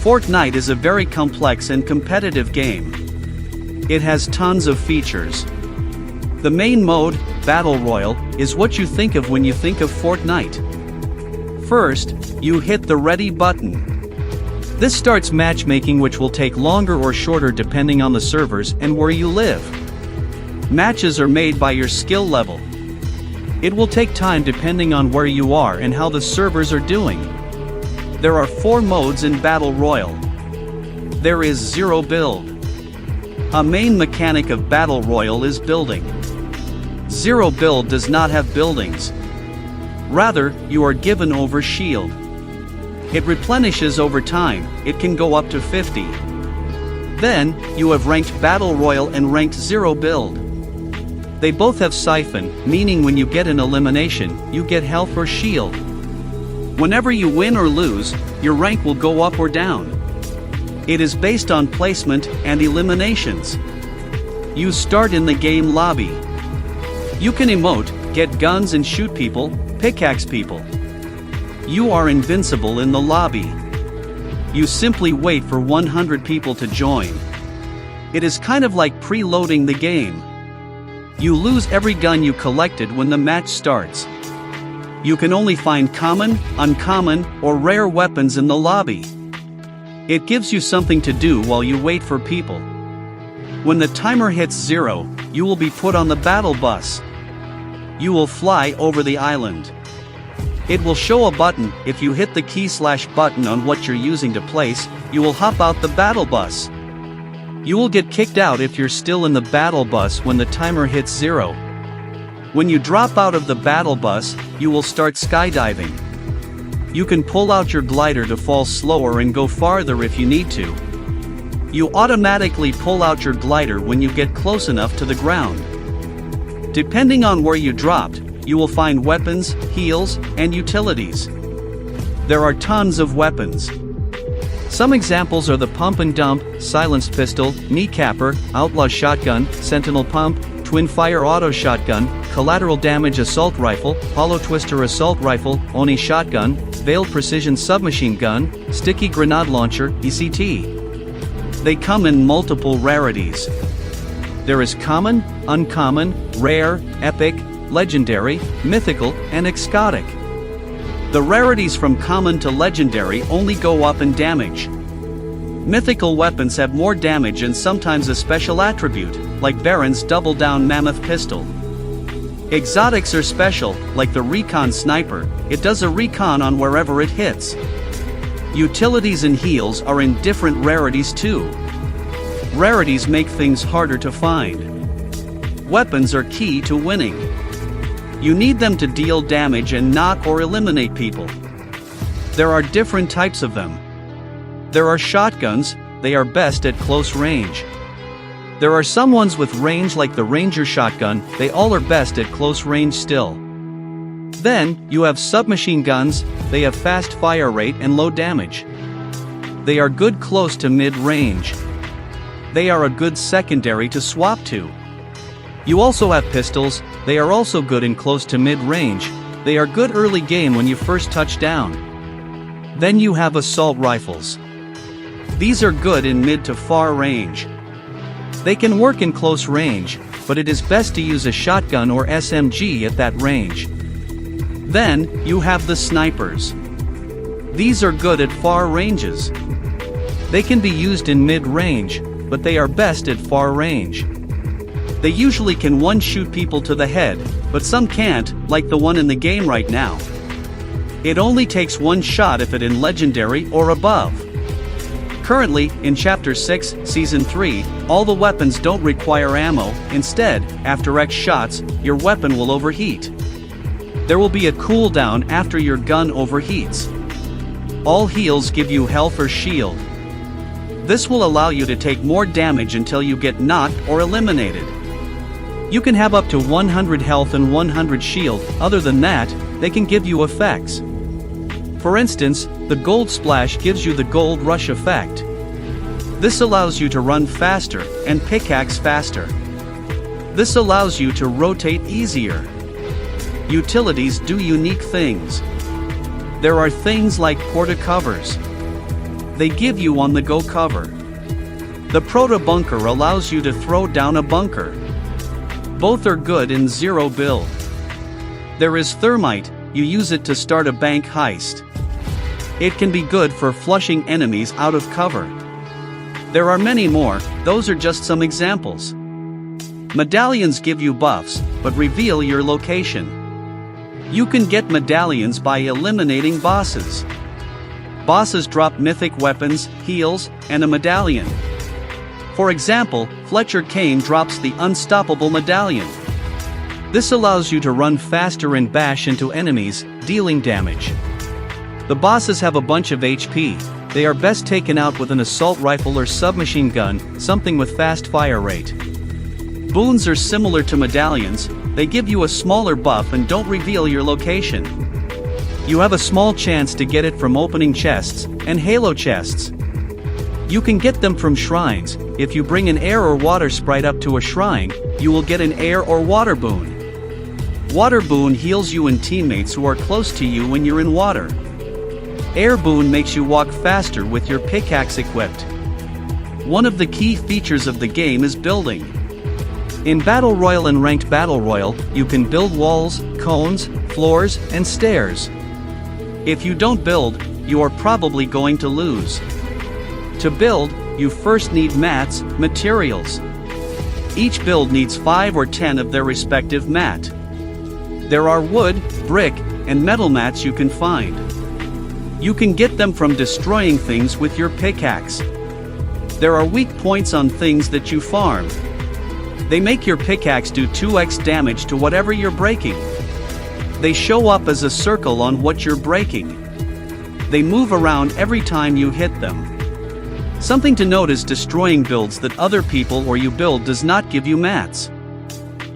Fortnite is a very complex and competitive game. It has tons of features. The main mode, Battle Royale, is what you think of when you think of Fortnite. First, you hit the ready button. This starts matchmaking, which will take longer or shorter depending on the servers and where you live. Matches are made by your skill level. It will take time depending on where you are and how the servers are doing. There are 4 modes in Battle Royale. There is Zero Build. A main mechanic of Battle Royale is building. Zero Build does not have buildings. Rather, you are given over shield. It replenishes over time, it can go up to 50. Then, you have ranked Battle Royale and ranked Zero Build. They both have siphon, meaning when you get an elimination, you get health or shield. Whenever you win or lose, your rank will go up or down. It is based on placement and eliminations. You start in the game lobby. You can emote, get guns and shoot people, pickaxe people. You are invincible in the lobby. You simply wait for 100 people to join. It is kind of like preloading the game. You lose every gun you collected when the match starts. You can only find common, uncommon, or rare weapons in the lobby. It gives you something to do while you wait for people. When the timer hits 0, you will be put on the battle bus. You will fly over the island. It will show a button. If you hit the key/button on what you're using to place, you will hop out the battle bus. You will get kicked out if you're still in the battle bus when the timer hits 0. When you drop out of the battle bus, you will start skydiving. You can pull out your glider to fall slower and go farther if you need to. You automatically pull out your glider when you get close enough to the ground. Depending on where you dropped, you will find weapons, heals, and utilities. There are tons of weapons. Some examples are the pump and dump, silenced pistol, kneecapper, outlaw shotgun, sentinel pump, twin fire auto shotgun, collateral damage assault rifle, hollow twister assault rifle, Oni shotgun, veiled precision submachine gun, sticky grenade launcher, ECT. They come in multiple rarities. There is common, uncommon, rare, epic, legendary, mythical, and exotic. The rarities from common to legendary only go up in damage. Mythical weapons have more damage and sometimes a special attribute, like Baron's Double Down Mammoth Pistol. Exotics are special, like the Recon Sniper, it does a recon on wherever it hits. Utilities and heals are in different rarities too. Rarities make things harder to find. Weapons are key to winning. You need them to deal damage and knock or eliminate people. There are different types of them. There are shotguns, they are best at close range. There are some ones with range like the Ranger shotgun, they all are best at close range still. Then, you have submachine guns, they have fast fire rate and low damage. They are good close to mid-range. They are a good secondary to swap to. You also have pistols, they are also good in close to mid-range, they are good early game when you first touch down. Then you have assault rifles. These are good in mid to far range. They can work in close range, but it is best to use a shotgun or SMG at that range. Then, you have the snipers. These are good at far ranges. They can be used in mid-range, but they are best at far range. They usually can one-shoot people to the head, but some can't, like the one in the game right now. It only takes one shot if it in legendary or above. Currently, in Chapter 6, Season 3, all the weapons don't require ammo, instead, after X shots, your weapon will overheat. There will be a cooldown after your gun overheats. All heals give you health or shield. This will allow you to take more damage until you get knocked or eliminated. You can have up to 100 health and 100 shield, other than that, they can give you effects. For instance, the Gold Splash gives you the Gold Rush effect. This allows you to run faster and pickaxe faster. This allows you to rotate easier. Utilities do unique things. There are things like porta covers. They give you on-the-go cover. The Proto Bunker allows you to throw down a bunker. Both are good in zero build. There is Thermite, you use it to start a bank heist. It can be good for flushing enemies out of cover. There are many more, those are just some examples. Medallions give you buffs, but reveal your location. You can get medallions by eliminating bosses. Bosses drop mythic weapons, heals, and a medallion. For example, Fletcher Kane drops the Unstoppable medallion. This allows you to run faster and bash into enemies, dealing damage. The bosses have a bunch of HP. They are best taken out with an assault rifle or submachine gun, something with fast fire rate. Boons are similar to medallions, they give you a smaller buff and don't reveal your location. You have a small chance to get it from opening chests, and halo chests. You can get them from shrines. If you bring an air or water sprite up to a shrine, you will get an air or water boon. Water boon heals you and teammates who are close to you when you're in water. Air boon makes you walk faster with your pickaxe equipped. One of the key features of the game is building. In Battle Royale and Ranked Battle Royale, you can build walls, cones, floors, and stairs. If you don't build, you are probably going to lose. To build, you first need mats, materials. Each build needs 5 or 10 of their respective mat. There are wood, brick, and metal mats you can find. You can get them from destroying things with your pickaxe. There are weak points on things that you farm. They make your pickaxe do 2x damage to whatever you're breaking. They show up as a circle on what you're breaking. They move around every time you hit them. Something to note is destroying builds that other people or you build does not give you mats.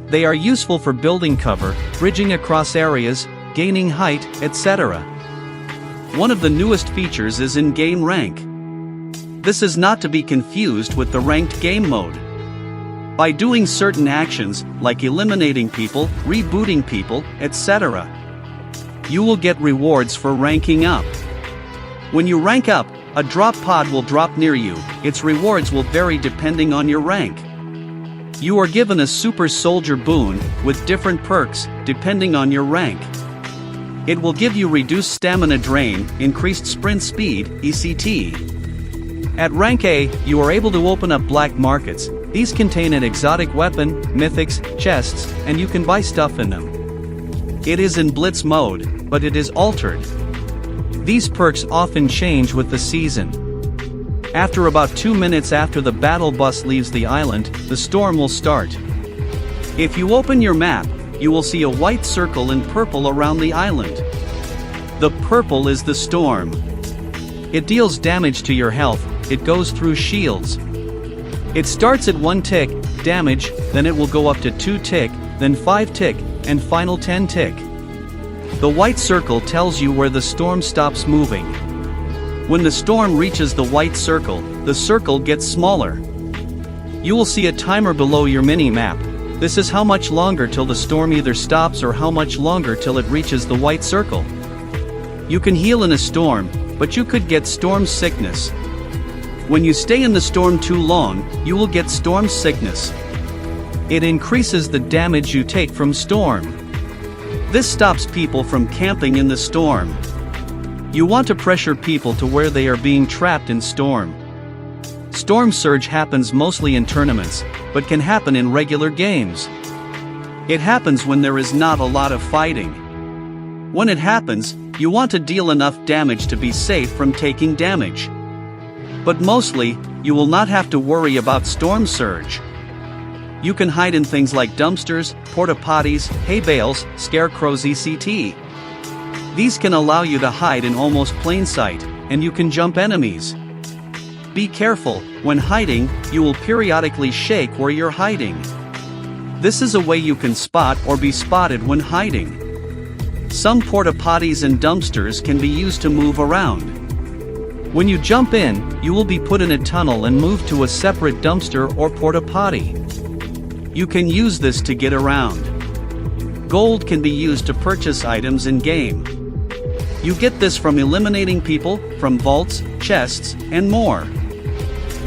They are useful for building cover, bridging across areas, gaining height, etc. One of the newest features is in-game rank. This is not to be confused with the ranked game mode. By doing certain actions, like eliminating people, rebooting people, etc., you will get rewards for ranking up. When you rank up, a drop pod will drop near you. Its rewards will vary depending on your rank. You are given a super soldier boon, with different perks, depending on your rank. It will give you reduced stamina drain, increased sprint speed, ECT. At rank A, you are able to open up black markets. These contain an exotic weapon, mythics, chests, and you can buy stuff in them. It is in blitz mode, but it is altered. These perks often change with the season. After about 2 minutes after the battle bus leaves the island, the storm will start. If you open your map, you will see a white circle in purple around the island. The purple is the storm. It deals damage to your health, it goes through shields. It starts at 1 tick, damage, then it will go up to 2 tick, then 5 tick, and final 10 tick. The white circle tells you where the storm stops moving. When the storm reaches the white circle, the circle gets smaller. You will see a timer below your mini-map. This is how much longer till the storm either stops or how much longer till it reaches the white circle. You can heal in a storm, but you could get storm sickness. When you stay in the storm too long, you will get storm sickness. It increases the damage you take from storm. This stops people from camping in the storm. You want to pressure people to where they are being trapped in storm. Storm surge happens mostly in tournaments, but can happen in regular games. It happens when there is not a lot of fighting. When it happens, you want to deal enough damage to be safe from taking damage. But mostly, you will not have to worry about storm surge. You can hide in things like dumpsters, porta-potties, hay bales, scarecrows etc. These can allow you to hide in almost plain sight, and you can jump enemies. Be careful, when hiding, you will periodically shake where you're hiding. This is a way you can spot or be spotted when hiding. Some porta-potties and dumpsters can be used to move around. When you jump in, you will be put in a tunnel and moved to a separate dumpster or porta-potty. You can use this to get around. Gold can be used to purchase items in-game. You get this from eliminating people, from vaults, chests, and more.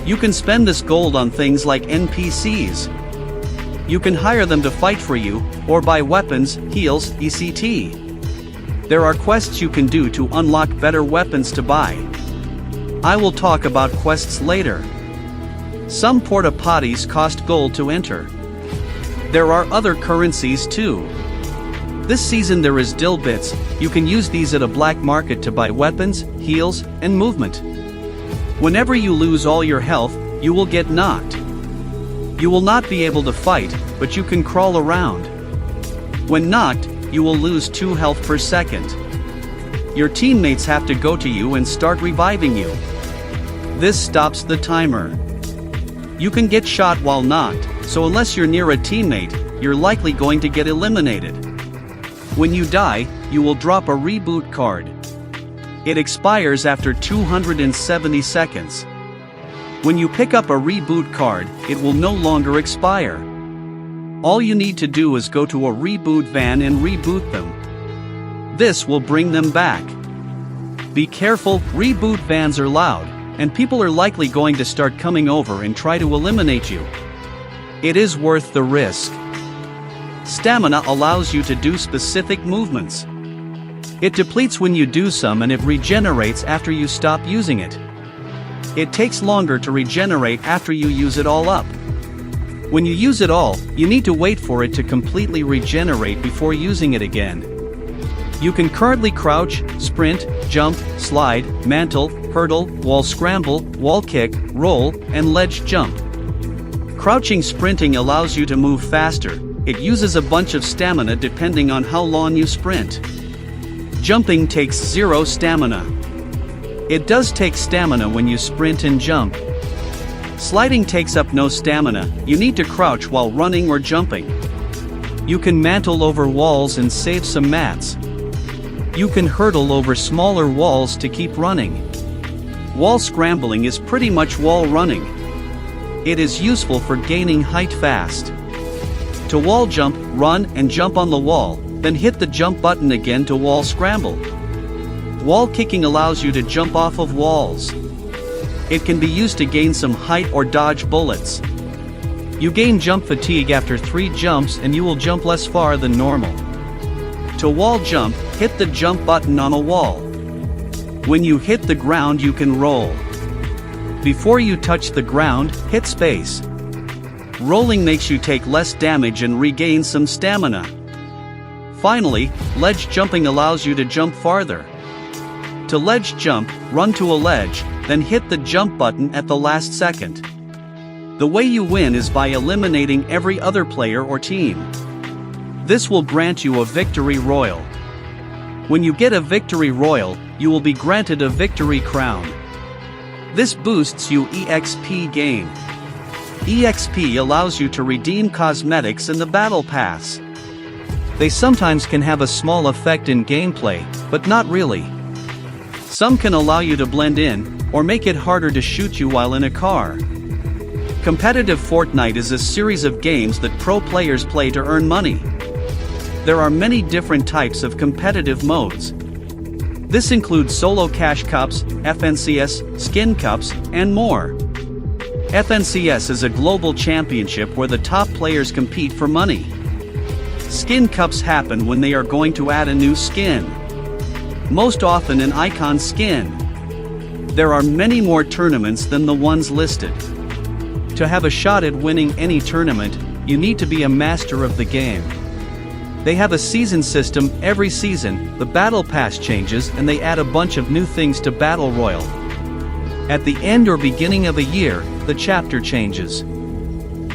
You can spend this gold on things like NPCs. You can hire them to fight for you, or buy weapons, heals, etc. There are quests you can do to unlock better weapons to buy. I will talk about quests later. Some porta potties cost gold to enter. There are other currencies too. This season there is dill bits. You can use these at a black market to buy weapons, heals, and movement. Whenever you lose all your health, you will get knocked. You will not be able to fight, but you can crawl around. When knocked, you will lose 2 health per second. Your teammates have to go to you and start reviving you. This stops the timer. You can get shot while knocked, so unless you're near a teammate, you're likely going to get eliminated. When you die, you will drop a reboot card. It expires after 270 seconds. When you pick up a reboot card, it will no longer expire. All you need to do is go to a reboot van and reboot them. This will bring them back. Be careful, reboot vans are loud, and people are likely going to start coming over and try to eliminate you. It is worth the risk. Stamina allows you to do specific movements. It depletes when you do some and it regenerates after you stop using it. It takes longer to regenerate after you use it all up. When you use it all, you need to wait for it to completely regenerate before using it again. You can currently crouch, sprint, jump, slide, mantle, hurdle, wall scramble, wall kick, roll, and ledge jump. Crouching sprinting allows you to move faster. It uses a bunch of stamina depending on how long you sprint. Jumping takes 0 stamina. It does take stamina when you sprint and jump. Sliding takes up no stamina. You need to crouch while running or jumping. You can mantle over walls and save some mats. You can hurdle over smaller walls to keep running. Wall scrambling is pretty much wall running. It is useful for gaining height fast. To wall jump, run and jump on the wall, then hit the jump button again to wall scramble. Wall kicking allows you to jump off of walls. It can be used to gain some height or dodge bullets. You gain jump fatigue after 3 jumps and you will jump less far than normal. To wall jump, hit the jump button on a wall. When you hit the ground you can roll. Before you touch the ground, hit space. Rolling makes you take less damage and regain some stamina. Finally, ledge jumping allows you to jump farther. To ledge jump, run to a ledge, then hit the jump button at the last second. The way you win is by eliminating every other player or team. This will grant you a victory royal. When you get a victory royal, you will be granted a victory crown. This boosts you EXP gain. EXP allows you to redeem cosmetics in the battle pass. They sometimes can have a small effect in gameplay, but not really. Some can allow you to blend in, or make it harder to shoot you while in a car. Competitive Fortnite is a series of games that pro players play to earn money. There are many different types of competitive modes. This includes solo cash cups, FNCS, skin cups, and more. FNCS is a global championship where the top players compete for money. Skin cups happen when they are going to add a new skin. Most often an icon skin. There are many more tournaments than the ones listed. To have a shot at winning any tournament, you need to be a master of the game. They have a season system. Every season, the battle pass changes and they add a bunch of new things to Battle Royale. At the end or beginning of a year, the chapter changes.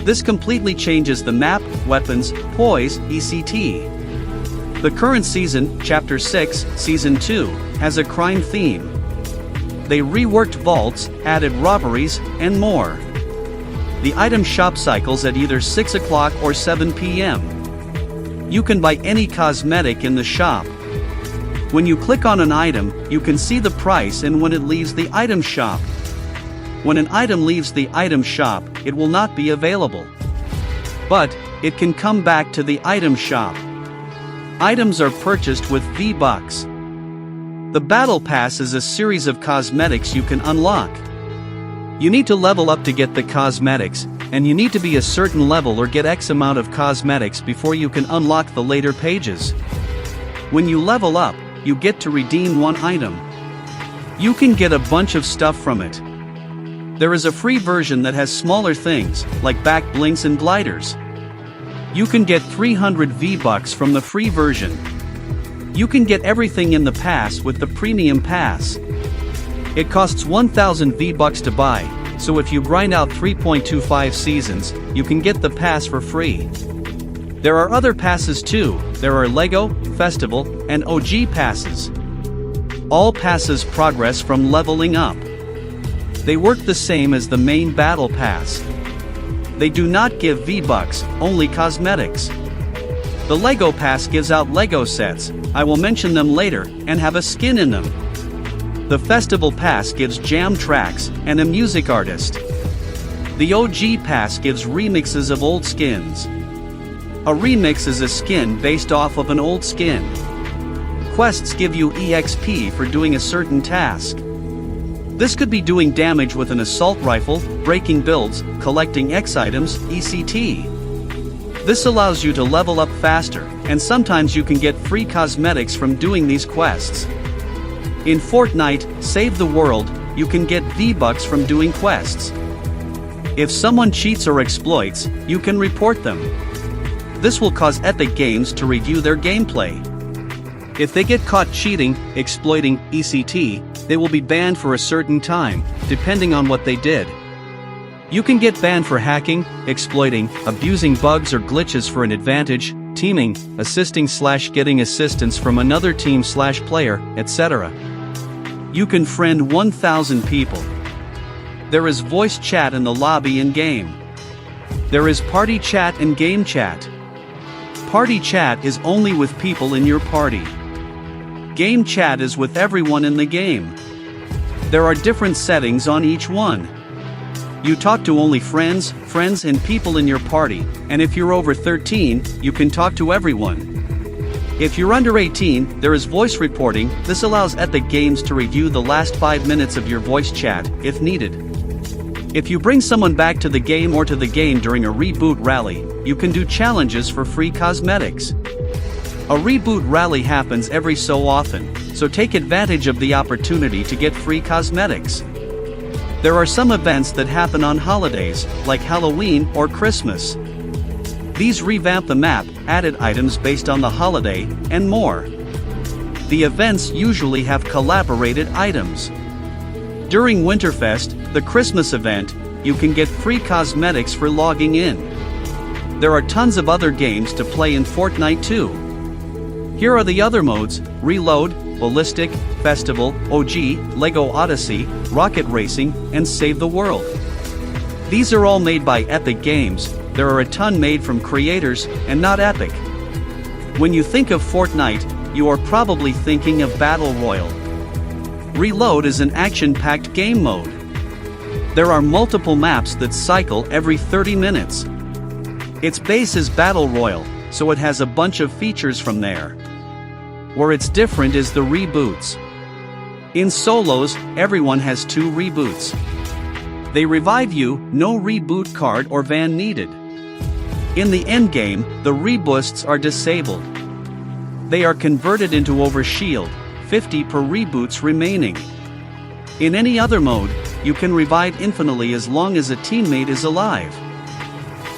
This completely changes the map, weapons, poise, etc. The current season, Chapter 6, Season 2, has a crime theme. They reworked vaults, added robberies, and more. The item shop cycles at either 6 o'clock or 7 p.m. You can buy any cosmetic in the shop. When you click on an item, you can see the price and when it leaves the item shop. When an item leaves the item shop, it will not be available. But, it can come back to the item shop. Items are purchased with V-Bucks. The Battle Pass is a series of cosmetics you can unlock. You need to level up to get the cosmetics, and you need to be a certain level or get X amount of cosmetics before you can unlock the later pages. When you level up, you get to redeem one item. You can get a bunch of stuff from it. There is a free version that has smaller things, like back blinks and gliders. You can get 300 V-Bucks from the free version. You can get everything in the pass with the premium pass. It costs 1,000 V-Bucks to buy, so if you grind out 3.25 seasons, you can get the pass for free. There are other passes too. There are LEGO, Festival, and OG passes. All passes progress from leveling up. They work the same as the main Battle Pass. They do not give V-Bucks, only cosmetics. The LEGO Pass gives out LEGO sets, I will mention them later, and have a skin in them. The Festival Pass gives jam tracks and a music artist. The OG Pass gives remixes of old skins. A remix is a skin based off of an old skin. Quests give you EXP for doing a certain task. This could be doing damage with an assault rifle, breaking builds, collecting X items, etc. This allows you to level up faster, and sometimes you can get free cosmetics from doing these quests. In Fortnite, Save the World, you can get V-Bucks from doing quests. If someone cheats or exploits, you can report them. This will cause Epic Games to review their gameplay. If they get caught cheating, exploiting, etc., they will be banned for a certain time, depending on what they did. You can get banned for hacking, exploiting, abusing bugs or glitches for an advantage, teaming, assisting/getting assistance from another team/player, etc. You can friend 1,000 people. There is voice chat in the lobby in-game. There is party chat and game chat. Party chat is only with people in your party. Game chat is with everyone in the game. There are different settings on each one. You talk to only friends and people in your party, and if you're over 13, you can talk to everyone. If you're under 18, there is voice reporting. This allows Epic Games to review the last 5 minutes of your voice chat, if needed. If you bring someone back to the game or to the game during a reboot rally, you can do challenges for free cosmetics. A reboot rally happens every so often, so take advantage of the opportunity to get free cosmetics. There are some events that happen on holidays, like Halloween or Christmas. These revamp the map, added items based on the holiday, and more. The events usually have collaborated items. During Winterfest, the Christmas event, you can get free cosmetics for logging in. There are tons of other games to play in Fortnite too. Here are the other modes: Reload, Ballistic, Festival, OG, LEGO Odyssey, Rocket Racing, and Save the World. These are all made by Epic Games. There are a ton made from creators, and not Epic. When you think of Fortnite, you are probably thinking of Battle Royale. Reload is an action-packed game mode. There are multiple maps that cycle every 30 minutes. Its base is Battle Royale, so it has a bunch of features from there. Where it's different is the reboots. In solos, everyone has 2 reboots. They revive you, no reboot card or van needed. In the endgame, the reboosts are disabled. They are converted into overshield, 50 per reboots remaining. In any other mode, you can revive infinitely as long as a teammate is alive.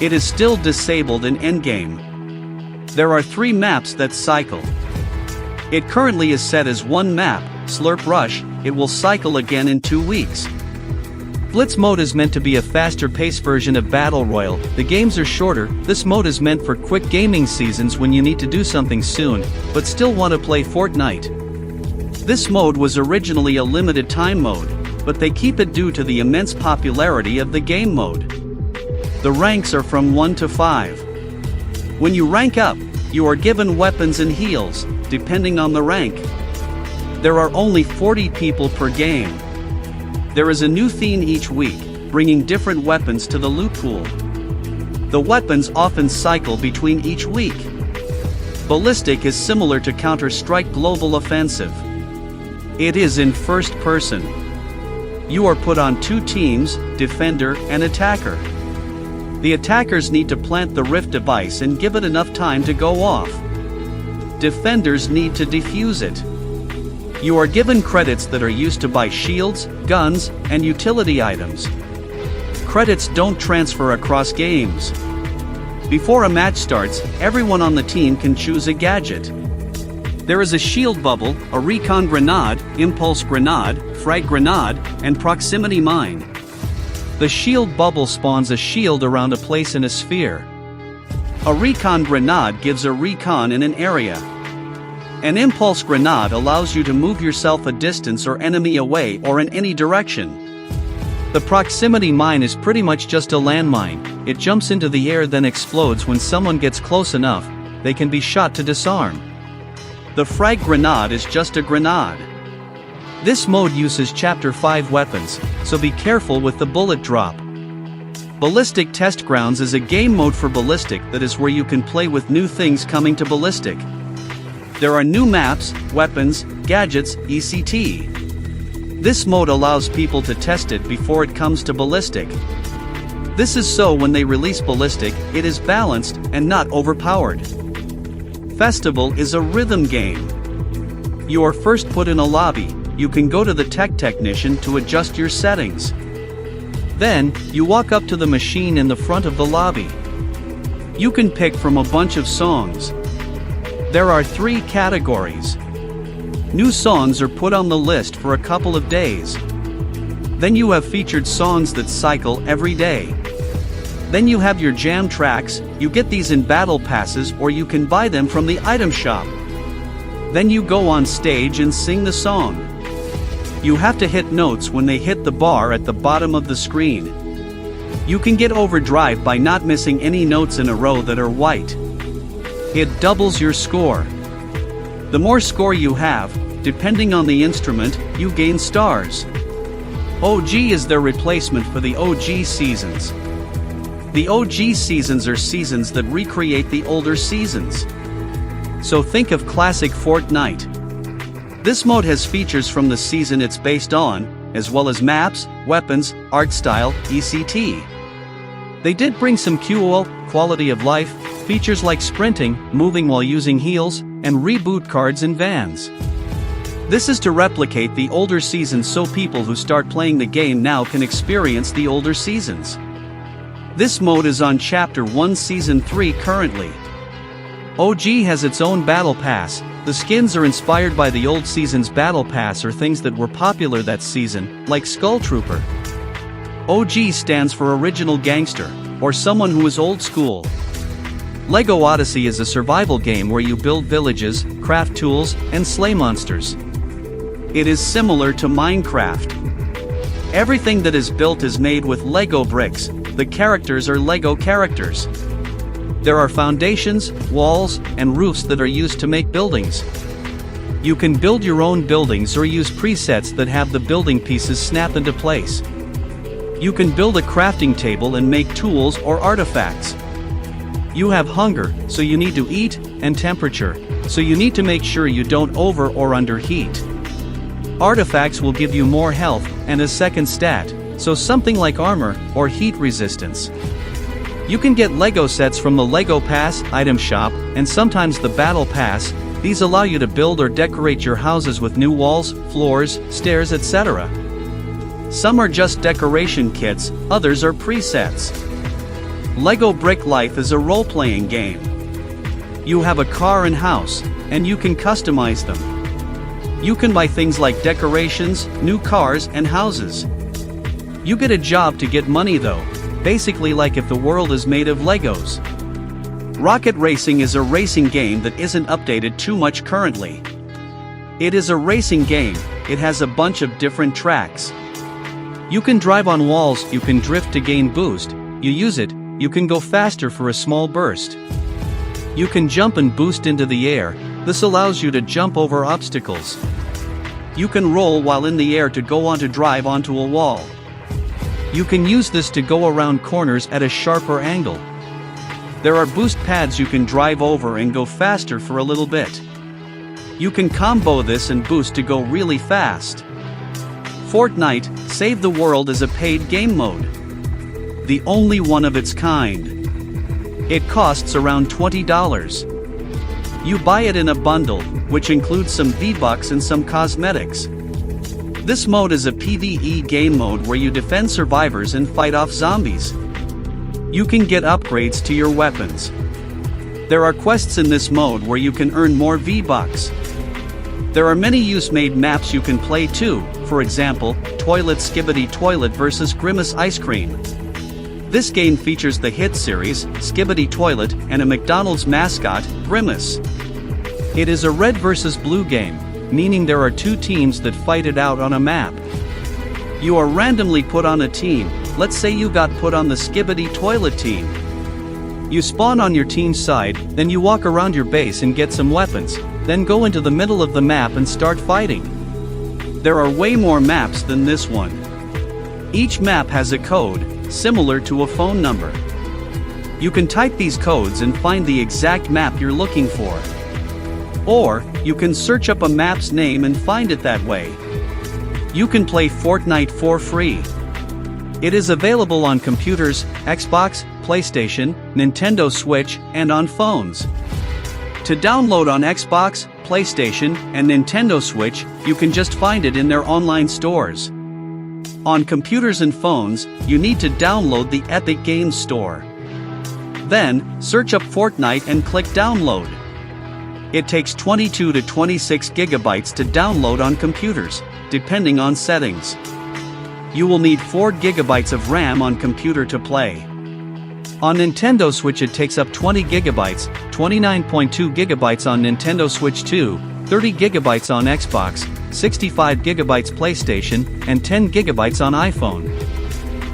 It is still disabled in endgame. There are 3 maps that cycle. It currently is set as 1 map, Slurp Rush. It will cycle again in 2 weeks. Blitz mode is meant to be a faster paced version of Battle Royale. The games are shorter. This mode is meant for quick gaming seasons when you need to do something soon, but still want to play Fortnite. This mode was originally a limited time mode, but they keep it due to the immense popularity of the game mode. The ranks are from 1 to 5. When you rank up, you are given weapons and heals, depending on the rank. There are only 40 people per game. There is a new theme each week, bringing different weapons to the loot pool. The weapons often cycle between each week. Ballistic is similar to Counter-Strike Global Offensive. It is in first person. You are put on two teams, defender and attacker. The attackers need to plant the rift device and give it enough time to go off. Defenders need to defuse it. You are given credits that are used to buy shields, guns, and utility items. Credits don't transfer across games. Before a match starts, everyone on the team can choose a gadget. There is a shield bubble, a recon grenade, impulse grenade, frag grenade, and proximity mine. The shield bubble spawns a shield around a place in a sphere. A recon grenade gives a recon in an area. An impulse grenade allows you to move yourself a distance or enemy away or in any direction. The proximity mine is pretty much just a landmine. It jumps into the air then explodes when someone gets close enough. They can be shot to disarm. The frag grenade is just a grenade. This mode uses Chapter 5 weapons, so be careful with the bullet drop. Ballistic Test Grounds is a game mode for Ballistic that is where you can play with new things coming to Ballistic. There are new maps, weapons, gadgets, etc. This mode allows people to test it before it comes to Ballistic. This is so when they release Ballistic, it is balanced and not overpowered. Festival is a rhythm game. You are first put in a lobby. You can go to the tech technician to adjust your settings. Then, you walk up to the machine in the front of the lobby. You can pick from a bunch of songs. There are 3 categories. New songs are put on the list for a couple of days. Then you have featured songs that cycle every day. Then you have your jam tracks. You get these in battle passes or you can buy them from the item shop. Then you go on stage and sing the song. You have to hit notes when they hit the bar at the bottom of the screen. You can get overdrive by not missing any notes in a row that are white. It doubles your score. The more score you have, depending on the instrument, you gain stars. OG is their replacement for the OG seasons. The OG seasons are seasons that recreate the older seasons. So think of classic Fortnite. This mode has features from the season it's based on, as well as maps, weapons, art style, etc. They did bring some cool, quality of life, features like sprinting, moving while using heals, and reboot cards in vans. This is to replicate the older seasons so people who start playing the game now can experience the older seasons. This mode is on Chapter 1 Season 3 currently. OG has its own battle pass. The skins are inspired by the old season's battle pass or things that were popular that season, like Skull Trooper. OG stands for Original Gangster, or someone who is old school. LEGO Odyssey is a survival game where you build villages, craft tools, and slay monsters. It is similar to Minecraft. Everything that is built is made with LEGO bricks. The characters are LEGO characters. There are foundations, walls, and roofs that are used to make buildings. You can build your own buildings or use presets that have the building pieces snap into place. You can build a crafting table and make tools or artifacts. You have hunger, so you need to eat, and temperature, so you need to make sure you don't over or underheat. Artifacts will give you more health and a second stat, so something like armor or heat resistance. You can get LEGO sets from the LEGO Pass item shop and sometimes the Battle Pass. These allow you to build or decorate your houses with new walls, floors, stairs, etc. Some are just decoration kits, others are presets. LEGO Brick Life is a role-playing game. You have a car and house, and you can customize them. You can buy things like decorations, new cars, and houses. You get a job to get money though, basically like if the world is made of Legos. Rocket Racing is a racing game that isn't updated too much currently. It is a racing game, it has a bunch of different tracks. You can drive on walls, you can drift to gain boost, you use it, you can go faster for a small burst. You can jump and boost into the air, this allows you to jump over obstacles. You can roll while in the air to go on to drive onto a wall. You can use this to go around corners at a sharper angle. There are boost pads you can drive over and go faster for a little bit. You can combo this and boost to go really fast. Fortnite, Save the World is a paid game mode. The only one of its kind. It costs around $20. You buy it in a bundle, which includes some V-Bucks and some cosmetics. This mode is a PvE game mode where you defend survivors and fight off zombies. You can get upgrades to your weapons. There are quests in this mode where you can earn more V-Bucks. There are many use-made maps you can play too, for example, Toilet Skibidi Toilet vs Grimace Ice Cream. This game features the hit series, Skibidi Toilet, and a McDonald's mascot, Grimace. It is a red versus blue game, meaning there are two teams that fight it out on a map. You are randomly put on a team. Let's say you got put on the Skibidi Toilet team. You spawn on your team's side, then you walk around your base and get some weapons, then go into the middle of the map and start fighting. There are way more maps than this one. Each map has a code, similar to a phone number. You can type these codes and find the exact map you're looking for. Or, you can search up a map's name and find it that way. You can play Fortnite for free. It is available on computers, Xbox, PlayStation, Nintendo Switch, and on phones. To download on Xbox, PlayStation, and Nintendo Switch, you can just find it in their online stores. On computers and phones, you need to download the Epic Games Store. Then, search up Fortnite and click download. It takes 22 to 26 gigabytes to download on computers, depending on settings. You will need 4 gigabytes of RAM on computer to play. On Nintendo Switch it takes up 20 gigabytes, 29.2 gigabytes on Nintendo Switch 2, 30 gigabytes on Xbox, 65 gigabytes PlayStation, and 10 gigabytes on iPhone.